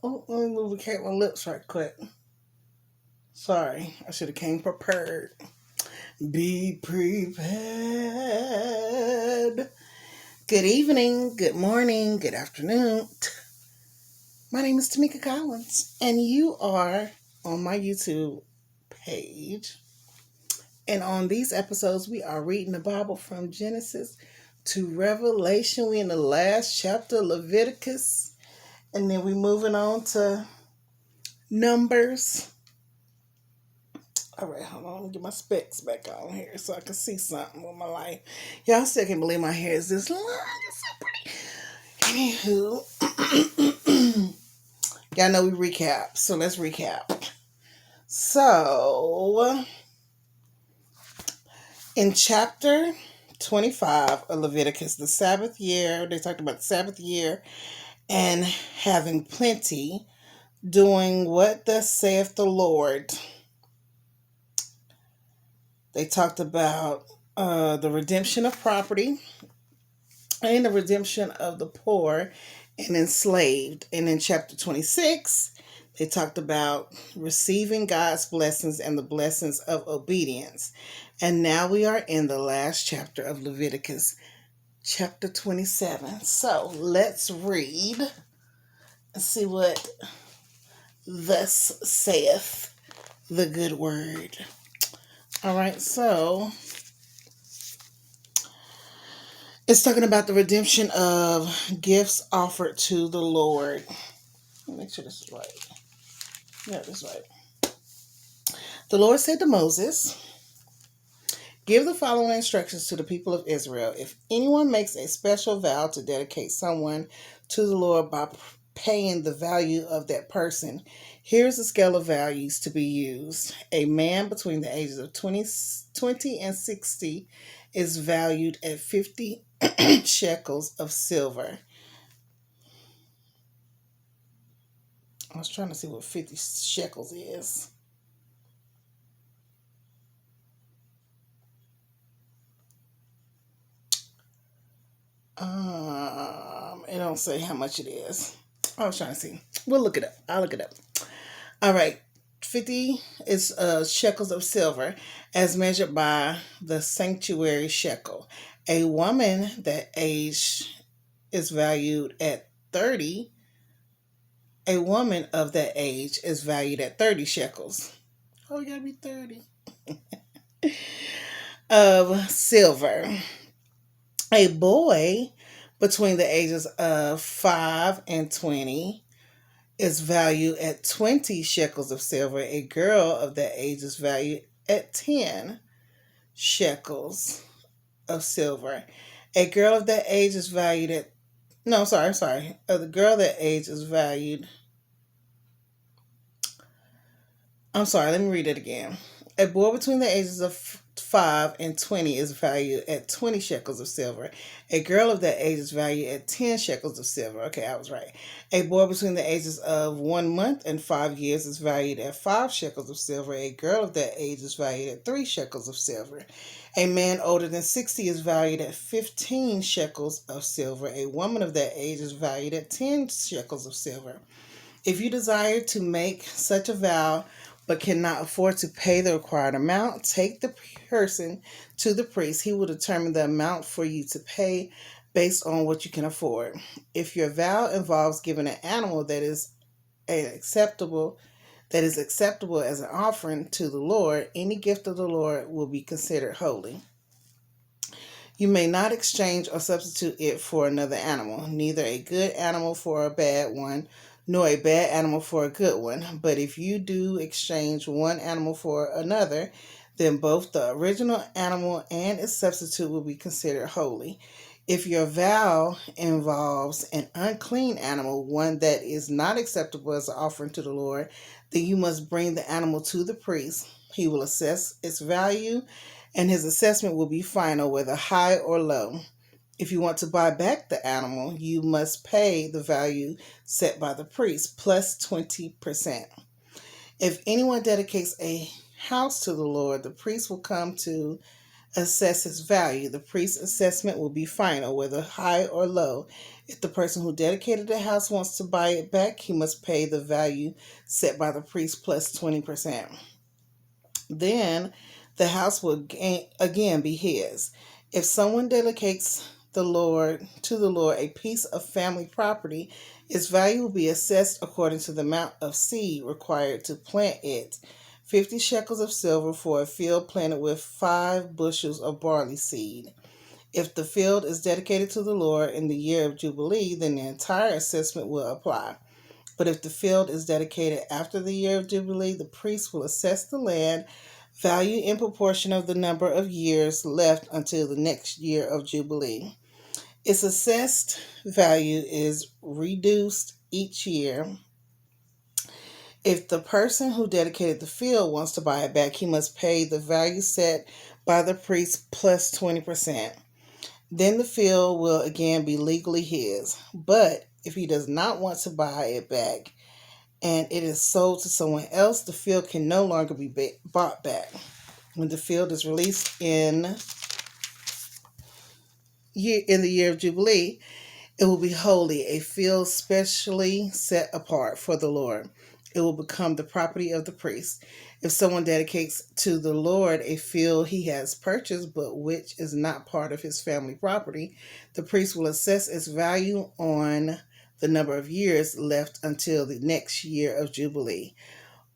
Oh, let me lubricate my lips right quick. Sorry, I should have came prepared. Be prepared. Good evening, good morning, good afternoon. My name is Tamika Collins, and you are on my YouTube page. And on these episodes, we are reading the Bible from Genesis to Revelation. We in the last chapter of Leviticus, and then we moving on to Numbers. All right, hold on. Let me get my specs back on here so I can see something with my life. Y'all still can't believe my hair is this long. It's so pretty. Anywho, y'all know we recap, so let's recap. So, in chapter 25 of Leviticus, the Sabbath year, they talked about the Sabbath year and having plenty, doing what thus saith the Lord. They talked about the redemption of property and the redemption of the poor and enslaved. And in chapter 26, they talked about receiving God's blessings and the blessings of obedience. And now we are in the last chapter of Leviticus, chapter 27. So let's read and see what thus saith the good word. All right, so it's talking about the redemption of gifts offered to the Lord. Let me make sure this is right. Yeah, this is right. The Lord said to Moses, "Give the following instructions to the people of Israel. If anyone makes a special vow to dedicate someone to the Lord by paying the value of that person, here's a scale of values to be used. A man between the ages of 20 and 60 is valued at 50 shekels of silver." I was trying to see what 50 shekels is. It don't say how much it is. I was trying to see. We'll look it up. I'll look it up. All right. 50 is shekels of silver as measured by the sanctuary shekel. A woman that age is valued at 30. A woman of that age is valued at 30 shekels. Oh, you gotta be 30. Of silver. A boy between the ages of 5 and 20 is valued at 20 shekels of silver. A girl of that age is valued at 10 shekels of silver. A girl of that age is valued at, no, sorry. The girl that age is valued, I'm sorry, let me read it again. A boy between the ages of 5 and 20 is valued at 20 shekels of silver. A girl of that age is valued at 10 shekels of silver. Okay, I was right. A boy between the ages of 1 month and 5 years is valued at 5 shekels of silver. A girl of that age is valued at 3 shekels of silver. A man older than 60 is valued at 15 shekels of silver. A woman of that age is valued at 10 shekels of silver. If you desire to make such a vow but cannot afford to pay the required amount, take the person to the priest. He will determine the amount for you to pay based on what you can afford. If your vow involves giving an animal that is acceptable as an offering to the Lord, any gift of the Lord will be considered holy. You may not exchange or substitute it for another animal, neither a good animal for a bad one, nor a bad animal for a good one. But if you do exchange one animal for another, then both the original animal and its substitute will be considered holy. If your vow involves an unclean animal, one that is not acceptable as an offering to the Lord, then you must bring the animal to the priest. He will assess its value, and his assessment will be final, whether high or low. If you want to buy back the animal, you must pay the value set by the priest plus 20%. If anyone dedicates a house to the Lord, the priest will come to assess its value. The priest's assessment will be final, whether high or low. If the person who dedicated the house wants to buy it back, he must pay the value set by the priest plus 20%. Then the house will again be his. If someone dedicates the Lord a piece of family property, its value will be assessed according to the amount of seed required to plant it. 50 shekels of silver for a field planted with 5 bushels of barley seed. If the field is dedicated to the Lord in the year of Jubilee, then the entire assessment will apply. But if the field is dedicated after the year of Jubilee, the priest will assess the land value in proportion of the number of years left until the next year of Jubilee. Its assessed value is reduced each year. If the person who dedicated the field wants to buy it back, he must pay the value set by the priest plus 20%. Then the field will again be legally his. But if he does not want to buy it back and it is sold to someone else, the field can no longer be bought back. When the field is released in the year of Jubilee, it will be holy, a field specially set apart for the Lord. It will become the property of the priest. If someone dedicates to the Lord a field he has purchased but which is not part of his family property, the priest will assess its value on the number of years left until the next year of Jubilee.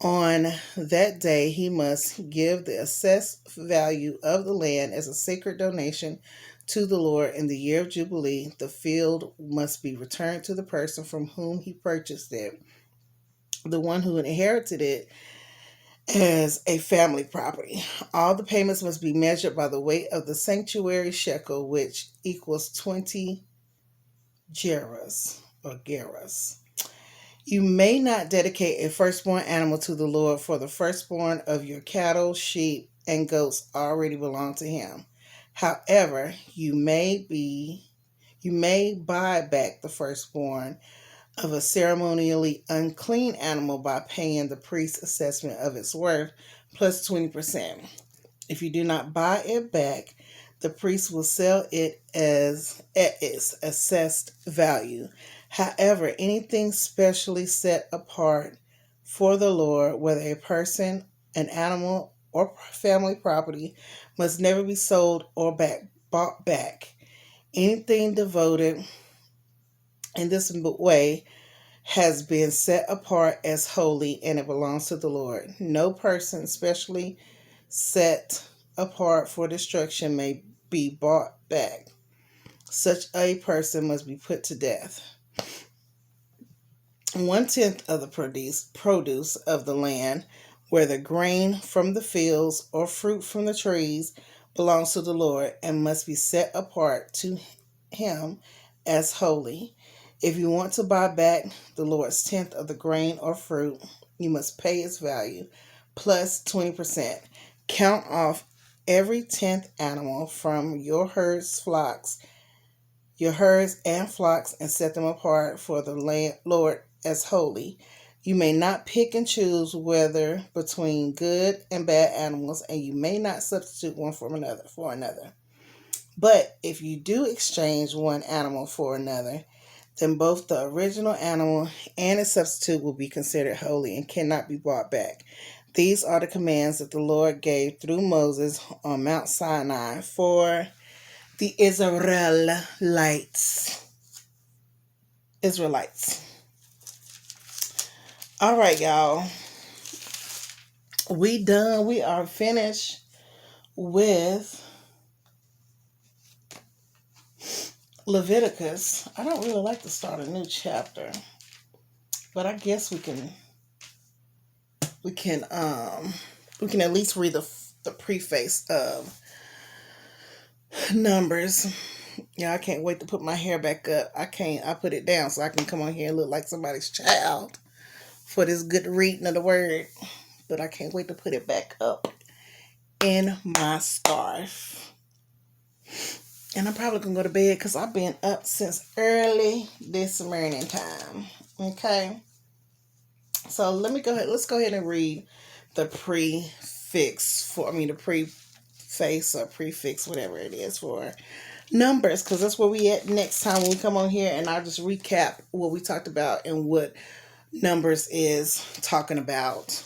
On that day, he must give the assessed value of the land as a sacred donation to the Lord in the year of Jubilee. The field must be returned to the person from whom he purchased it, the one who inherited it as a family property. All the payments must be measured by the weight of the sanctuary shekel, which equals 20 gerahs or gerahs. You may not dedicate a firstborn animal to the Lord, for the firstborn of your cattle, sheep, and goats already belong to him. However, you may buy back the firstborn of a ceremonially unclean animal by paying the priest's assessment of its worth plus 20%. If you do not buy it back, the priest will sell it at its assessed value. However, anything specially set apart for the Lord, whether a person, an animal, or family property, must never be sold or bought back. Anything devoted in this way has been set apart as holy and it belongs to the Lord. No person specially set apart for destruction may be bought back. Such a person must be put to death. 1/10 of the produce of the land, whether grain from the fields or fruit from the trees, belongs to the Lord and must be set apart to him as holy. If you want to buy back the Lord's 10th of the grain or fruit, you must pay its value plus 20%. Count off every 10th animal from your herds and flocks, and set them apart for the Lord as holy. You may not pick and choose whether between good and bad animals, and you may not substitute one for another. But if you do exchange one animal for another, then both the original animal and its substitute will be considered holy and cannot be bought back. These are the commands that the Lord gave through Moses on Mount Sinai for the Israelites. All right, y'all. We done. We are finished with Leviticus. I don't really like to start a new chapter, but I guess we can at least read the preface of Numbers. Yeah, I can't wait to put my hair back up. I put it down so I can come on here and look like somebody's child for this good reading of the word. But I can't wait to put it back up in my scarf. And I'm probably going to go to bed because I've been up since early this morning time. Okay. So let's go ahead and read the preface, whatever it is, for Numbers, because that's where we at next time when we come on here, and I'll just recap what we talked about and what Numbers is talking about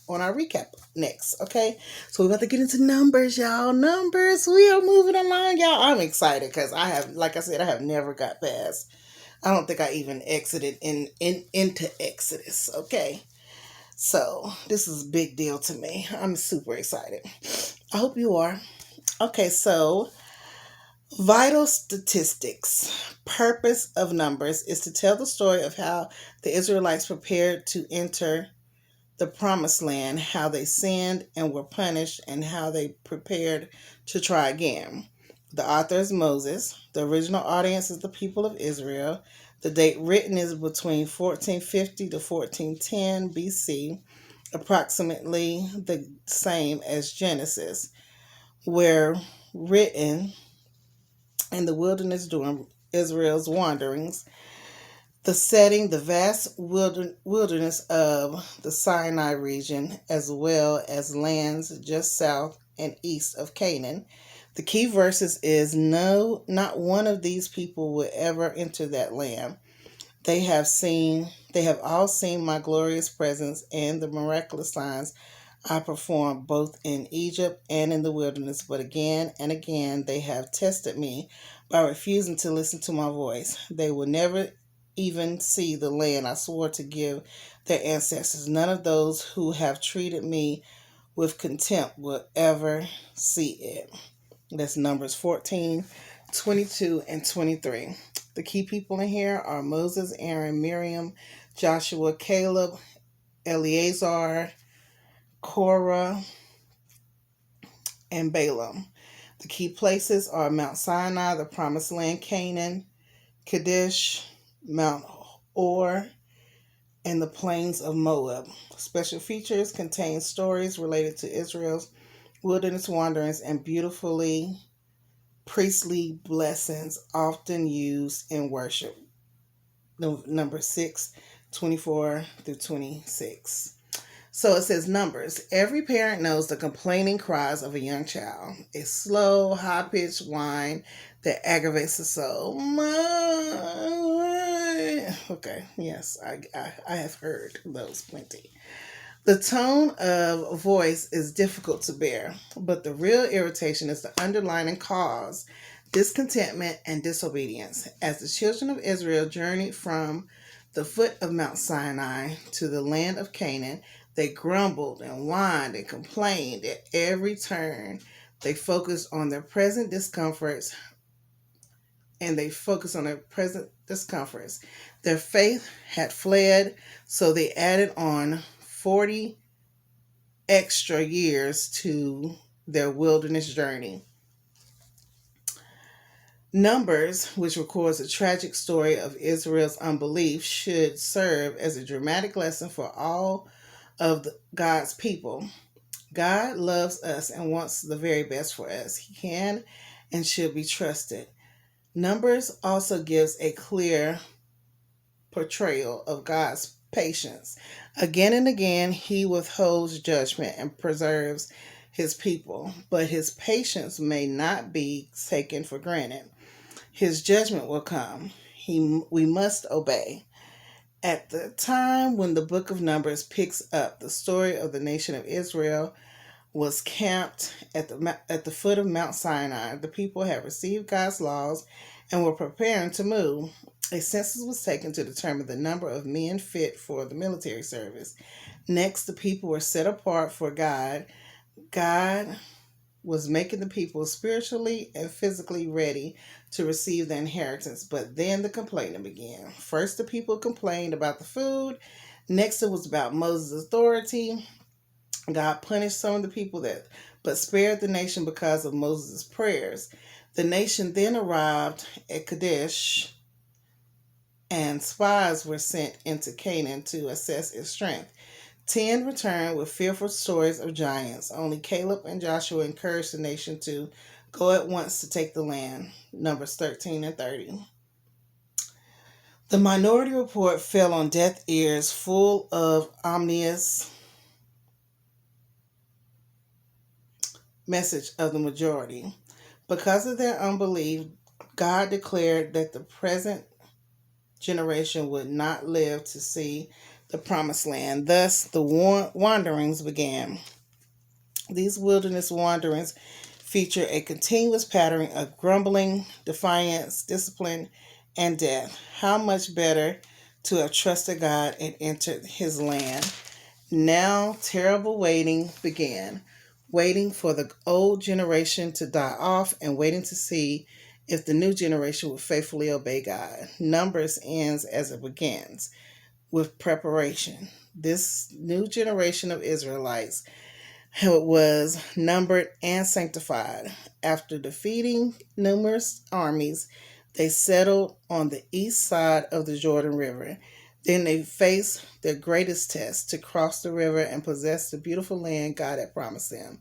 on our recap next. Okay, so we're about to get into Numbers, y'all. Numbers, we are moving along, y'all. I'm excited because I have, like I said, I have never got past. I don't think I even exited into Exodus. Okay, so this is a big deal to me. I'm super excited. I hope you are. Okay, so vital statistics. Purpose of Numbers is to tell the story of how the Israelites prepared to enter the promised land, how they sinned and were punished, and how they prepared to try again. The author is Moses. The original audience is the people of Israel. The date written is between 1450 to 1410 BC, approximately the same as Genesis, where written in the wilderness during Israel's wanderings. The setting, the vast wilderness of the Sinai region, as well as lands just south and east of Canaan. The key verses is no, not one of these people will ever enter that land. They have all seen my glorious presence and the miraculous signs I performed both in Egypt and in the wilderness, but again and again they have tested me by refusing to listen to my voice. They will never even see the land I swore to give their ancestors. None of those who have treated me with contempt will ever see it. That's Numbers 14, 22, and 23. The key people in here are Moses, Aaron, Miriam, Joshua, Caleb, Eleazar, Korah, and Balaam. The key places are Mount Sinai, the Promised Land, Canaan, Kadesh, Mount Or, and the plains of Moab. Special features contain stories related to Israel's wilderness wanderings and beautifully priestly blessings often used in worship. Number 6, 24 through 26. So it says Numbers. Every parent knows the complaining cries of a young child. A slow, high-pitched whine that aggravates the soul. Okay, yes, I have heard those plenty. The tone of voice is difficult to bear, but the real irritation is the underlying cause, discontentment and disobedience. As the children of Israel journeyed from the foot of Mount Sinai to the land of Canaan, they grumbled and whined and complained at every turn. They focused on their present discomforts Their faith had fled, so they added on 40 extra years to their wilderness journey. Numbers, which records the tragic story of Israel's unbelief, should serve as a dramatic lesson for all of God's people. God loves us and wants the very best for us. He can and should be trusted. Numbers also gives a clear portrayal of God's patience. Again and again, he withholds judgment and preserves his people, but his patience may not be taken for granted. His judgment will come. We must obey. At the time when the book of Numbers picks up, the story of the nation of Israel was camped at the foot of Mount Sinai. The people had received God's laws and were preparing to move. A census was taken to determine the number of men fit for the military service. Next, the people were set apart for God. God was making the people spiritually and physically ready to receive the inheritance, but then the complaining began. First, the people complained about the food. Next, it was about Moses' authority. God punished some of the people but spared the nation because of Moses' prayers. The nation then arrived at Kadesh, and spies were sent into Canaan to assess its strength. 10 returned with fearful stories of giants. Only Caleb and Joshua encouraged the nation to go at once to take the land. Numbers 13 and 30. The minority report fell on deaf ears full of ominous message of the majority. Because of their unbelief, God declared that the present generation would not live to see the promised land. Thus, the wanderings began. These wilderness wanderings feature a continuous pattern of grumbling, defiance, discipline, and death. How much better to have trusted God and entered his land. Now, terrible waiting began, waiting for the old generation to die off and waiting to see if the new generation would faithfully obey God. Numbers ends as it begins, with preparation. This new generation of Israelites was numbered and sanctified. After defeating numerous armies, they settled on the east side of the Jordan River. Then they faced their greatest test to cross the river and possess the beautiful land God had promised them.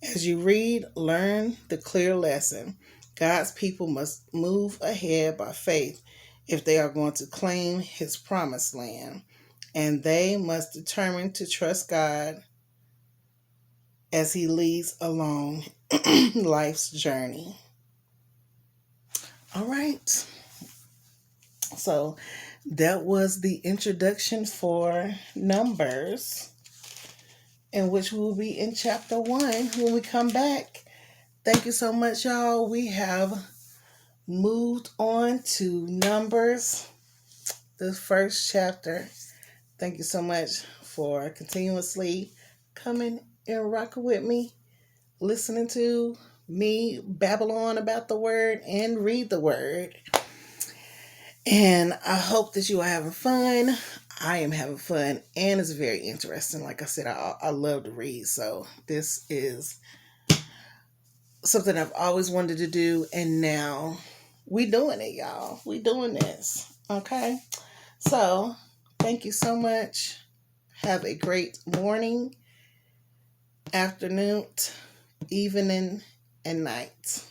As you read, learn the clear lesson. God's people must move ahead by faith if they are going to claim his promised land. And they must determine to trust God as he leads along life's journey. All right. So that was the introduction for Numbers, in which we will be in chapter 1 when we come back. Thank you so much, y'all. We have moved on to Numbers, the first chapter. Thank you so much for continuously coming and rocking with me, listening to me babble on about the word and read the word. And I hope that you are having fun. I am having fun, and it's very interesting. Like I said, I love to read, so this is something I've always wanted to do, and now we doing it, y'all. We doing this, okay? So thank you so much. Have a great morning, afternoon, evening, and night.